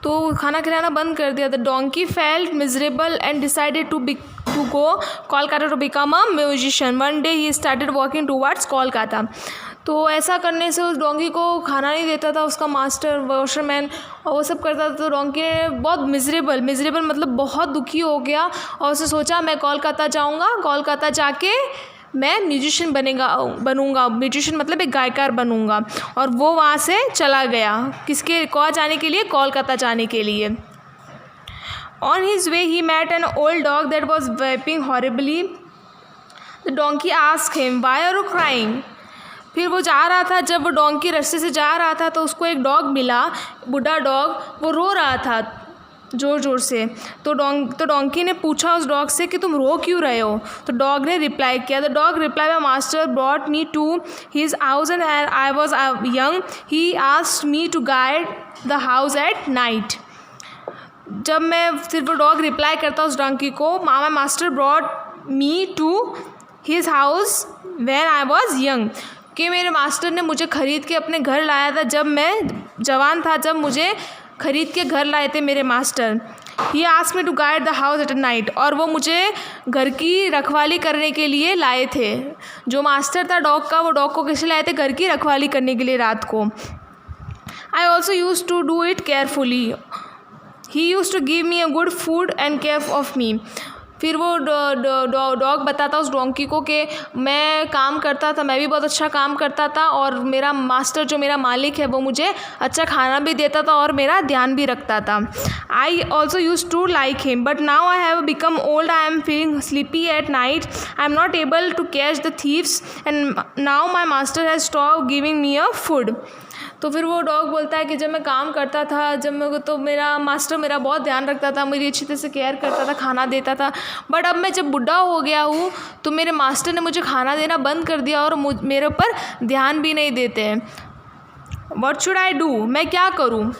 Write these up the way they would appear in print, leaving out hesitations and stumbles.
तो खाना खिलाना बंद कर दिया। The donkey felt miserable and decided to go Kolkata to become a musician. One day he started walking towards Kolkata. तो ऐसा करने से उस डोंकी को खाना नहीं देता था उसका मास्टर वॉशरमैन, और वो सब करता था। तो डोंकी ने बहुत मिजरेबल मतलब बहुत दुखी हो गया, और उसने सोचा मैं कोलकाता जाऊँगा, कोलकाता जाके मैं म्यूजिशियन बनूंगा। म्यूजिशियन मतलब एक गायकार बनूंगा। और वो वहाँ से चला गया, किसके कहाँ जाने के लिए? कोलकाता जाने के लिए। On his way he met an old dog that was weeping horribly. The donkey asked him why are you crying. फिर वो जा रहा था, जब वो डोंकी रास्ते से जा रहा था तो उसको एक डॉग मिला, बूढ़ा डॉग, वो रो रहा था ज़ोर ज़ोर से। तो डोंकी ने पूछा उस डॉग से कि तुम रो क्यों रहे हो। तो डॉग ने रिप्लाई किया, the dog reply my master brought me to his house and I was young, he asked me to guide the house at night. जब मैं फिर वो डॉग रिप्लाई करता उस डोंकी को, my master brought me to his house when I was young, कि मेरे master ने मुझे ख़रीद के अपने घर लाया था जब मैं जवान था, जब मुझे ख़रीद के घर लाए थे मेरे master. He asked me to guide the house at night, और वो मुझे घर की रखवाली करने के लिए लाए थे। जो मास्टर था डॉग का, वो डॉग को किस लिए लाए थे? घर की रखवाली करने के लिए रात को। I also use to do it carefully, he use to give me a good food and care of me. फिर वो डॉग बताता उस डोंकी को कि मैं काम करता था, मैं भी बहुत अच्छा काम करता था, और मेरा मास्टर जो मेरा मालिक है वो मुझे अच्छा खाना भी देता था और मेरा ध्यान भी रखता था। I also use to like him but now I have become old, I am feeling sleepy at night, I am not able to catch the thieves and now my master has stop giving me a food. तो फिर वो dog बोलता है कि जब मैं काम करता था, जब मैं तो मेरा मास्टर मेरा बहुत ध्यान रखता था, मेरी अच्छी तरह से केयर करता था, खाना देता था। बट अब मैं जब बुढ़ा हो गया हूँ तो मेरे मास्टर ने मुझे खाना देना बंद कर दिया और मेरे ऊपर ध्यान भी नहीं देते हैं। व्हाट शुड आई डू, मैं क्या करूँ?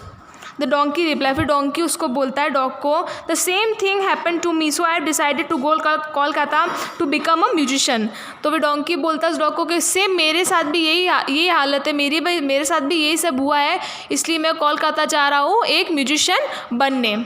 द डोंकी रिप्लाई, फिर डोंकी उसको बोलता है डॉग को, the same thing happen to me so I have decided to go Kolkata to become a musician. तो फिर डोंकी बोलता है उस डॉग को कि सेम मेरे साथ भी यही हालत है, मेरे साथ भी यही सब हुआ है, इसलिए मैं कोलकाता जा रहा हूँ एक म्यूजिशियन बनने।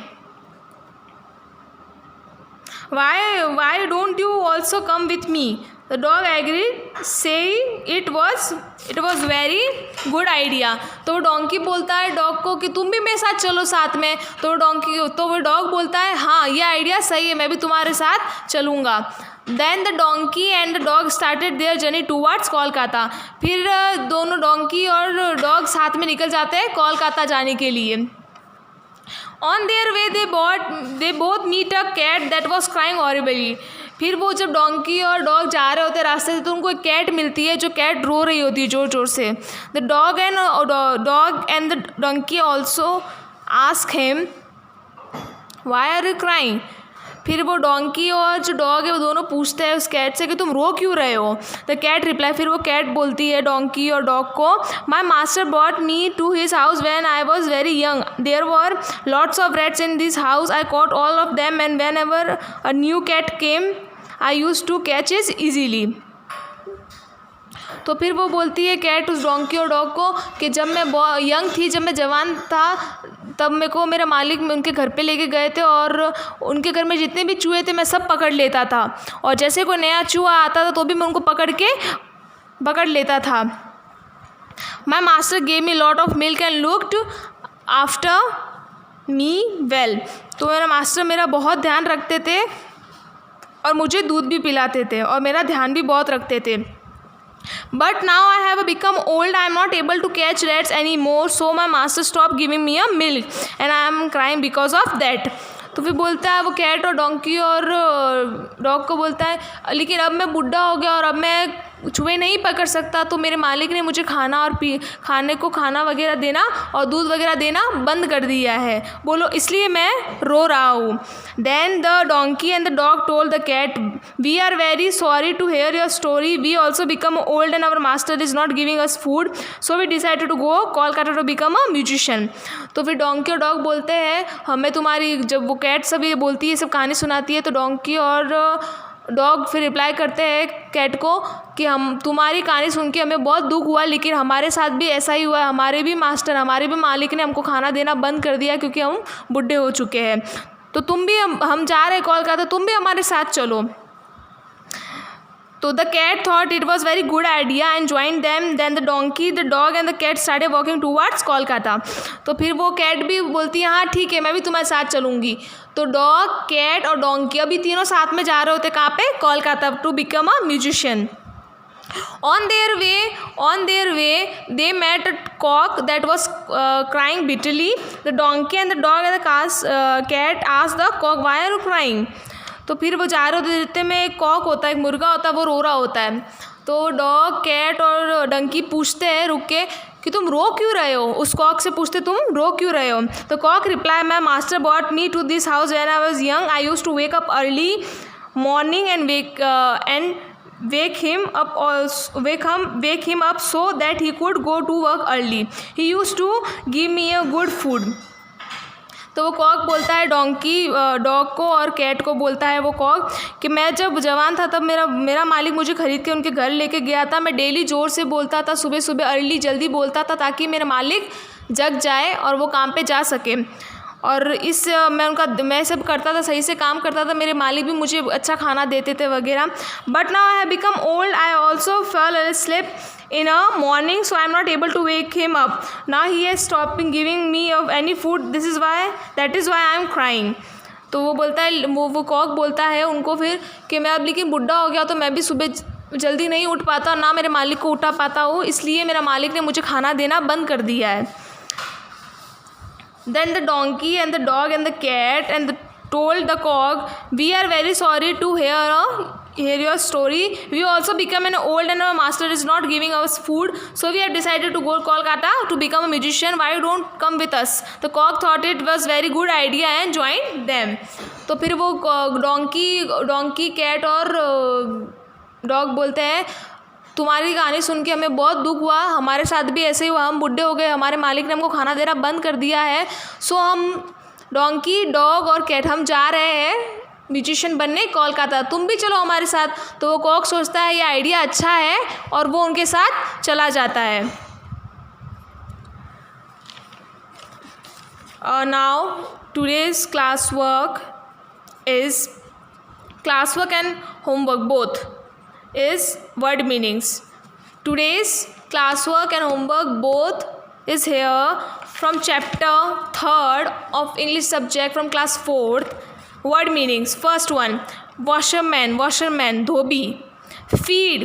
Why don't you also come with me? The dog agreed, saying it was very good idea. तो वो डोंकी बोलता है डॉग को कि तुम भी मेरे साथ चलो साथ में। तो वो डॉग बोलता है हाँ ये आइडिया सही है, मैं भी तुम्हारे साथ चलूँगा। Then the donkey and the dog started their journey towards Kolkata. फिर दोनों डोंकी और डॉग साथ में निकल जाते हैं कोलकाता जाने के लिए। On their way they both meet a cat that was crying horribly। फिर वो जब डोंकी और डॉग जा रहे होते हैं रास्ते से तो उनको एक कैट मिलती है जो कैट रो रही होती है ज़ोर ज़ोर से। The dog and the donkey also ask him why are you crying. फिर वो डोंकी और जो डॉग है वो दोनों पूछते हैं उस कैट से कि तुम रो क्यों रहे हो। द कैट रिप्लाई, फिर वो कैट बोलती है डोंकी और डॉग को, my master brought me to his house when I was very young, there were lots of rats in this house, I caught all of them and whenever a new cat came I use to catch is easily. तो फिर वो बोलती है cat उस donkey और dog को कि जब मैं यंग थी, जब मैं जवान था, तब मेरे को मेरा मालिक उनके घर पे लेके गए थे और उनके घर में जितने भी चूहे थे मैं सब पकड़ लेता था, और जैसे कोई नया चूहा आता था तो भी मैं उनको पकड़ लेता था। My master gave me lot of milk and looked after me well. तो मेरा मास्टर मेरा बहुत ध्यान रखते थे और मुझे दूध भी पिलाते थे और मेरा ध्यान भी बहुत रखते थे। But now I have become old, I am not able to catch rats anymore, so my master stopped giving me a milk and I am crying because of that। तो फिर बोलता है वो कैट और डोंकी और dog को बोलता है लेकिन अब मैं बुढ़ा हो गया और अब मैं चूहे नहीं पकड़ सकता, तो मेरे मालिक ने मुझे खाना वगैरह देना और दूध वगैरह देना बंद कर दिया है, बोलो इसलिए मैं रो रहा हूँ। Then the donkey and the dog told the cat, we are very sorry to hear your story, we also become old and our master is not giving us food, so we decided to go Kolkata to become a musician. तो फिर donkey और dog बोलते हैं हमें तुम्हारी, जब वो cat सब ये बोलती है सब कहानी सुनाती है तो डोंकी और डॉग फिर रिप्लाई करते हैं कैट को कि हम तुम्हारी कहानी सुन के हमें बहुत दुख हुआ, लेकिन हमारे साथ भी ऐसा ही हुआ है, हमारे भी मास्टर, हमारे भी मालिक ने हमको खाना देना बंद कर दिया क्योंकि हम बूढ़े हो चुके हैं। तो तुम भी, हम जा रहे हैं कोलकाता, तुम भी हमारे साथ चलो। तो the cat thought it was very good idea and join them. Then the donkey, the dog and the cat started walking towards Kolkata. तो फिर वो कैट भी बोलती है हाँ ठीक है, मैं भी तुम्हारे साथ चलूँगी। तो डॉग, कैट और डोंकी अभी तीनों साथ में जा रहे होते कहाँ पे, Kolkata, to become a musician. On their way, they met a cock that was crying bitterly. The donkey and the dog and the cat asked the cock, "Why are you crying?" तो फिर वो जा रहे होते, जितने में एक कॉक होता है, एक मुर्गा होता है, वो रो रहा होता है। तो डॉग, कैट और डंकी पूछते हैं रुक के कि तुम रो क्यों रहे हो। उस कॉक से पूछते तुम रो क्यों रहे हो। तो cock reply, my master bought me to this house when I was young. I used to wake up early morning and wake him up so that he could go to work early. He used to give me a good food. तो वो Kock बोलता है dog को और cat को बोलता है वो कॉक कि मैं जब जवान था तब मेरा मालिक मुझे खरीद के उनके घर लेके गया था। मैं डेली ज़ोर से बोलता था, सुबह सुबह अर्ली जल्दी बोलता था ताकि मेरा मालिक जग जाए और वो काम पे जा सके। और मैं सब करता था, सही से काम करता था, मेरे मालिक भी मुझे अच्छा खाना देते थे वगैरह। But now I have become old, I also fail asleep in a morning, so I am not able to wake him up. Now he has stopped giving me of any food. That is why I am crying. तो वो बोलता है, वो Kock बोलता है उनको फिर कि मैं अब लेकिन बुढ़ा हो गया तो मैं भी सुबह जल्दी नहीं उठ पाता, ना मेरे मालिक को उठा पाता हूँ, इसलिए मेरा मालिक ने मुझे खाना देना बंद कर दिया है। Then the donkey and the dog and the cat told the cock, "We are very sorry to hear your story. We also become an old and our master is not giving us food, so we have decided to go to Kolkata to become a musician. Why you don't come with us?" The cock thought it was very good idea and joined them. तो फिर वो donkey, cat और dog बोलते हैं तुम्हारी कहानी सुन के हमें बहुत दुख हुआ, हमारे साथ भी ऐसे ही हुआ, हम बूढ़े हो गए, हमारे मालिक ने हमको खाना देना बंद कर दिया है, सो हम डोंकी, डॉग और कैट हम जा रहे हैं म्यूजिशियन बनने कोलकाता, तुम भी चलो हमारे साथ। तो वो कॉक सोचता है ये आइडिया अच्छा है और वो उनके साथ चला जाता है। Now today's classwork and homework both is word meanings. Today's classwork and homework both is here from chapter 3rd of English subject from class 4th. Word meanings. First one, washerman, Dhobi. Feed,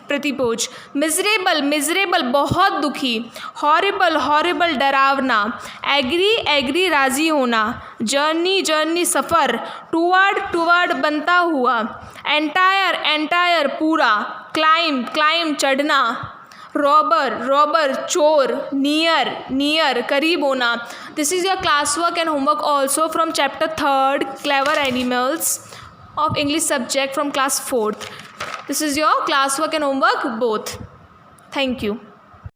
प्रतिपोज. Miserable, बहुत दुखी. Horrible, डरावना. Agree, राजी होना. Journey, सफ़र. Toward, बनता हुआ. Entire, पूरा. Climb, चढ़ना. Robber, चोर. नियर, करीब होना. This is your class work and homework also from chapter 3rd clever animals of English subject from class 4th. This is your classwork and homework both. Thank you.